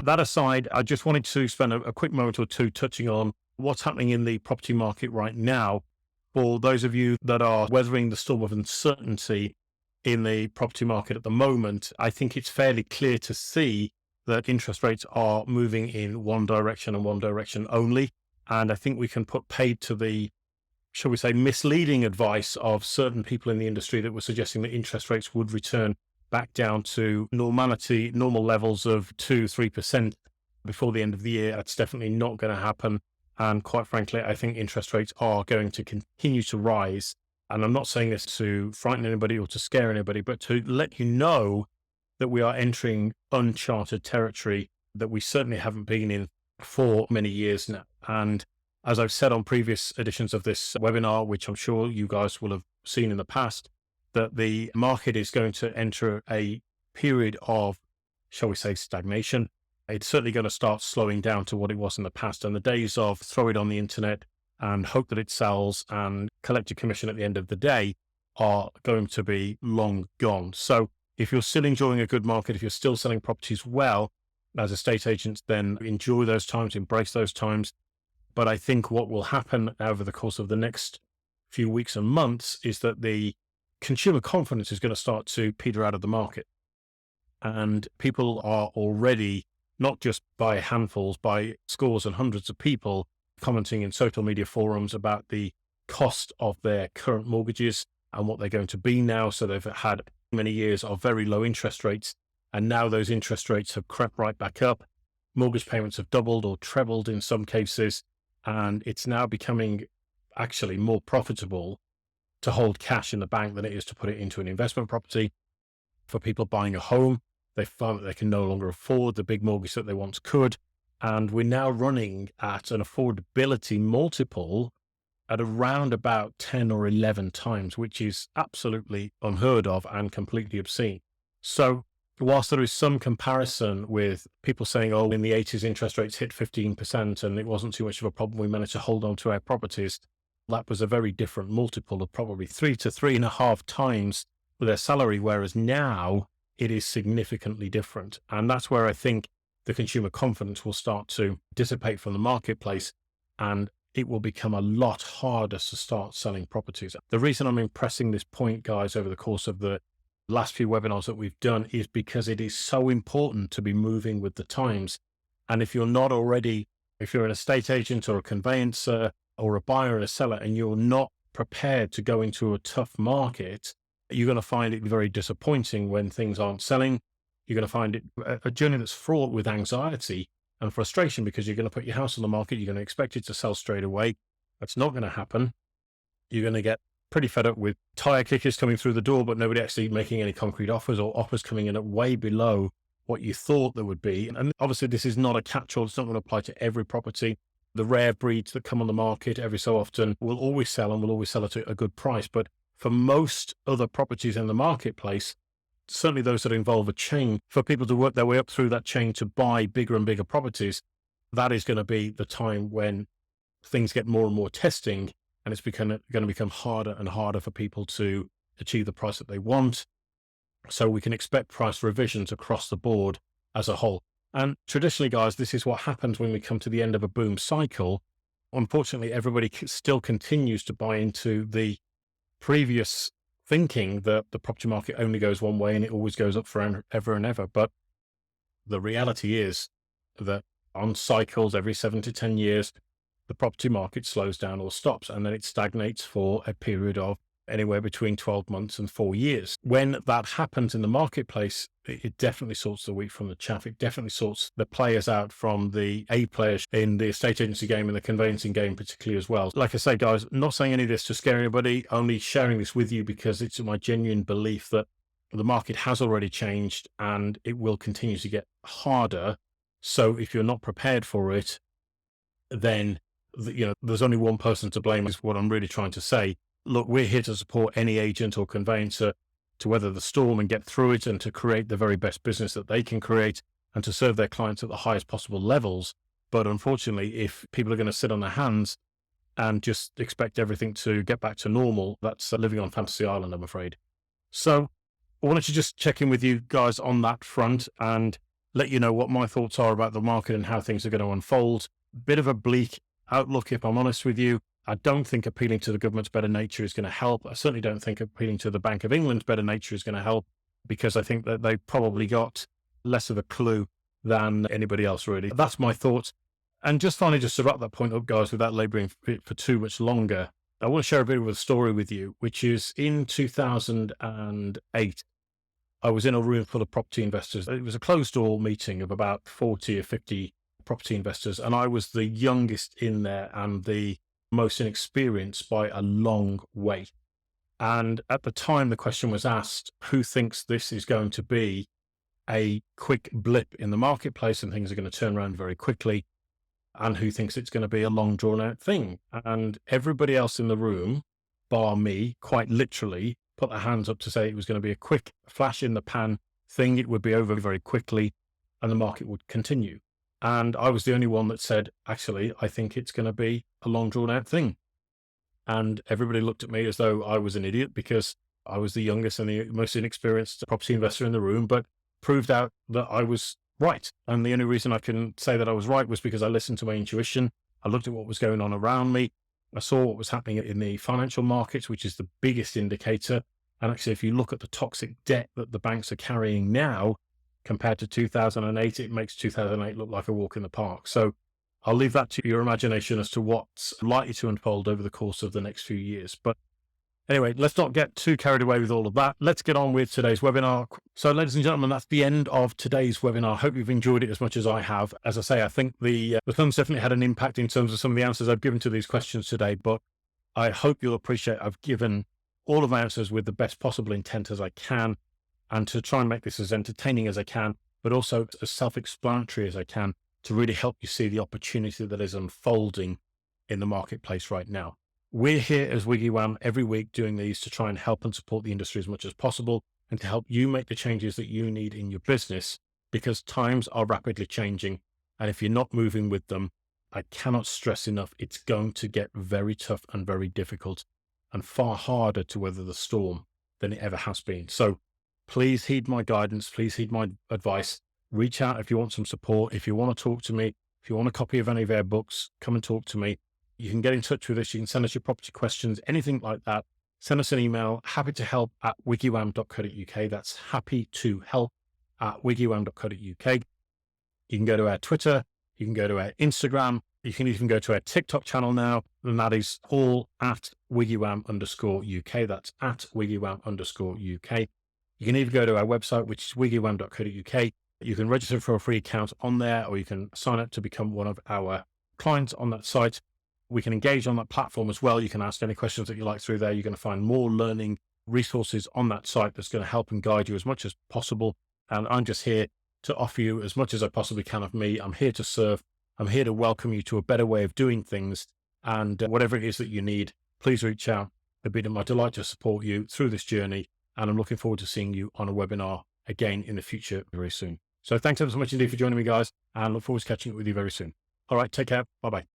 That aside, I just wanted to spend a quick moment or two touching on what's happening in the property market right now. For those of you that are weathering the storm of uncertainty in the property market at the moment, I think it's fairly clear to see that interest rates are moving in one direction and one direction only. And I think we can put paid to the, shall we say, misleading advice of certain people in the industry that were suggesting that interest rates would return back down to normality, normal levels of 2-3% before the end of the year. That's definitely not going to happen. And quite frankly, I think interest rates are going to continue to rise. And I'm not saying this to frighten anybody or to scare anybody, but to let you know that we are entering uncharted territory that we certainly haven't been in for many years now. And as I've said on previous editions of this webinar, which I'm sure you guys will have seen in the past, that the market is going to enter a period of, shall we say, stagnation. It's certainly going to start slowing down to what it was in the past. And the days of throw it on the internet and hope that it sells and collect a commission at the end of the day are going to be long gone. So if you're still enjoying a good market, if you're still selling properties well as estate agents, then enjoy those times, embrace those times. But I think what will happen over the course of the next few weeks and months is that the consumer confidence is going to start to peter out of the market. And people are already, not just by handfuls, by scores and hundreds of people commenting in social media forums about the cost of their current mortgages and what they're going to be now. So they've had many years of very low interest rates, and now those interest rates have crept right back up. Mortgage payments have doubled or trebled in some cases, and it's now becoming actually more profitable to hold cash in the bank than it is to put it into an investment property. For people buying a home, they find that they can no longer afford the big mortgage that they once could. And we're now running at an affordability multiple at around about 10 or 11 times, which is absolutely unheard of and completely obscene. So whilst there is some comparison with people saying, oh, in the 80s, interest rates hit 15% and it wasn't too much of a problem, we managed to hold on to our properties, that was a very different multiple of probably 3 to 3.5 times their salary, whereas now it is significantly different. And that's where I think the consumer confidence will start to dissipate from the marketplace, and it will become a lot harder to start selling properties. The reason I'm impressing this point, guys, over the course of the last few webinars that we've done is because it is so important to be moving with the times. And if you're not already, if you're an estate agent or a conveyancer or a buyer and a seller, and you're not prepared to go into a tough market, you're going to find it very disappointing when things aren't selling. You're going to find it a journey that's fraught with anxiety and frustration, because you're going to put your house on the market. You're going to expect it to sell straight away. That's not going to happen. You're going to get pretty fed up with tire kickers coming through the door, but nobody actually making any concrete offers, or offers coming in at way below what you thought there would be. And obviously this is not a catch-all. It's not going to apply to every property. The rare breeds that come on the market every so often will always sell, and will always sell at a good price. But for most other properties in the marketplace, certainly those that involve a chain, for people to work their way up through that chain to buy bigger and bigger properties, that is going to be the time when things get more and more testing, and it's going to become harder and harder for people to achieve the price that they want. So we can expect price revisions across the board as a whole. And traditionally, guys, this is what happens when we come to the end of a boom cycle. Unfortunately, everybody still continues to buy into the previous thinking that the property market only goes one way and it always goes up forever and ever. But the reality is that on cycles, every 7 to 10 years, the property market slows down or stops, and then it stagnates for a period of anywhere between 12 months and 4 years. When that happens in the marketplace, it definitely sorts the wheat from the chaff. It definitely sorts the players out from the A players in the estate agency game and the conveyancing game particularly as well. Like I say, guys, not saying any of this to scare anybody, only sharing this with you because it's my genuine belief that the market has already changed and it will continue to get harder. So if you're not prepared for it, then there's only one person to blame, is what I'm really trying to say. Look, we're here to support any agent or conveyancer to weather the storm and get through it, and to create the very best business that they can create, and to serve their clients at the highest possible levels. But unfortunately, if people are going to sit on their hands and just expect everything to get back to normal, that's living on fantasy island, I'm afraid. So I wanted to just check in with you guys on that front. And let you know what my thoughts are about the market and how things are going to unfold. Bit of a bleak outlook, if I'm honest with you. I don't think appealing to the government's better nature is going to help. I certainly don't think appealing to the Bank of England's better nature is going to help, because I think that they probably got less of a clue than anybody else, really. That's my thoughts. And just finally, just to wrap that point up, guys, without labouring for too much longer, I want to share a bit of a story with you, which is in 2008, I was in a room full of property investors. It was a closed door meeting of about 40 or 50 property investors, and I was the youngest in there and the most inexperienced by a long way. And at the time, the question was asked, who thinks this is going to be a quick blip in the marketplace and things are going to turn around very quickly, and who thinks it's going to be a long drawn out thing? And everybody else in the room, bar me, quite literally put their hands up to say it was going to be a quick flash in the pan thing. It would be over very quickly and the market would continue. And I was the only one that said, actually, I think it's going to be a long drawn out thing. And everybody looked at me as though I was an idiot, because I was the youngest and the most inexperienced property investor in the room, but proved out that I was right. And the only reason I can say that I was right was because I listened to my intuition. I looked at what was going on around me. I saw what was happening in the financial markets, which is the biggest indicator. And actually, if you look at the toxic debt that the banks are carrying now compared to 2008, it makes 2008 look like a walk in the park. So I'll leave that to your imagination as to what's likely to unfold over the course of the next few years. But anyway, let's not get too carried away with all of that. Let's get on with today's webinar. So, ladies and gentlemen, that's the end of today's webinar. I hope you've enjoyed it as much as I have. As I say, I think the film's definitely had an impact in terms of some of the answers I've given to these questions today, but I hope you'll appreciate I've given all of my answers with the best possible intent as I can, and to try and make this as entertaining as I can, but also as self-explanatory as I can, to really help you see the opportunity that is unfolding in the marketplace right now. We're here as WigiWam every week doing these to try and help and support the industry as much as possible, and to help you make the changes that you need in your business, because times are rapidly changing. And if you're not moving with them, I cannot stress enough, it's going to get very tough and very difficult and far harder to weather the storm than it ever has been. So please heed my guidance. Please heed my advice. Reach out if you want some support. If you want to talk to me, if you want a copy of any of our books, come and talk to me. You can get in touch with us. You can send us your property questions, anything like that. Send us an email, happytohelp@wigiwam.co.uk. That's happytohelp@wigiwam.co.uk. You can go to our Twitter. You can go to our Instagram. You can even go to our TikTok channel now, and that is all at wigiwam_UK. That's at wigiwam_UK. You can even go to our website, which is wigiwam.co.uk. You can register for a free account on there, or you can sign up to become one of our clients on that site. We can engage on that platform as well. You can ask any questions that you like through there. You're going to find more learning resources on that site that's going to help and guide you as much as possible. And I'm just here to offer you as much as I possibly can of me. I'm here to serve. I'm here to welcome you to a better way of doing things. And whatever it is that you need, please reach out. It'd be my delight to support you through this journey. And I'm looking forward to seeing you on a webinar again in the future very soon. So thanks ever so much indeed for joining me, guys, and look forward to catching up with you very soon. All right, take care. Bye-bye.